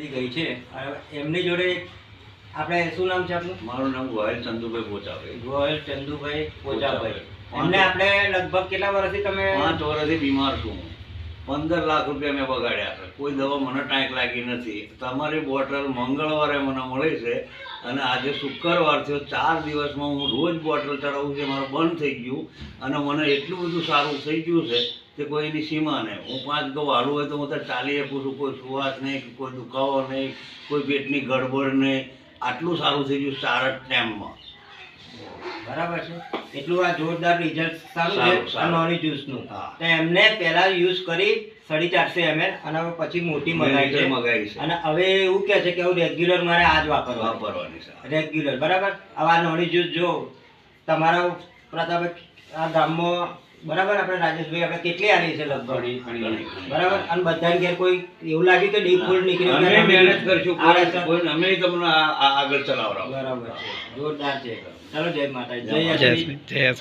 સુધી ગઈ છે. એમની જોડે આપણે શું નામ છે આપનું? મારું નામ ગોયલ ચંદુભાઈ પોચાભાઈ. ગોયલ ચંદુભાઈ પોચાભાઈ. એમને આપણે લગભગ કેટલા વર્ષથી તમે? 5 વર્ષથી બીમાર છું. 15 લાખ રૂપિયા મેં બગાડ્યા છે. કોઈ દવા મને ટાઈક લાગી નથી. તમારી બોટલ મંગળવારે મને મળી છે અને આજે શુક્રવાર થયો. 4 દિવસમાં હું રોજ બોટલ ચડાવું છું. મારું બંધ થઈ ગયું અને મને એટલું બધું સારું થઈ ગયું છે કે કોઈની સીમા નહીં. હું 5 ગૌ હાલું હોય તો હું તો ચાલી શકું છું. કોઈ સુવાસ નહીં, કોઈ દુખાવો નહીં, કોઈ પેટની ગડબડ નહીં. આટલું સારું થઈ ગયું 4 જ ટાઈમમાં. બરાબર છે. એટલું આ જોરદાર રિઝલ્ટ સારું સારું, છે સારું. નોની જ્યુસનું. હા. તો એમને પહેલા યુઝ કરી 450 ml અને હવે પછી મોટી મંગાવી છે. મગાવી છે અને હવે એવું કહે છે કે હું રેગ્યુલર મારે આ જ વાપરવાનું. વાપરવાની છે. રેગ્યુલર બરાબર. હવે આ નોની જ્યુસ જો તમારા પ્રતાપ આ ગામમાં બરાબર આપણે રાજેશભાઈ આપણે કેટલી આની છે લગભગ બરાબર. અને બધાને ઘેર કોઈ એવું લાગ્યું કે ડીપ ફૂડ નીકળ્યું અમે કે મહેનત કરશું. આ રસ્તા- કોઈ અમે તમને આગળ ચલાવડાવો. બરાબર છે. જોરદાર છે. ચાલો જય માતાજી. જય જય આશીષ. જય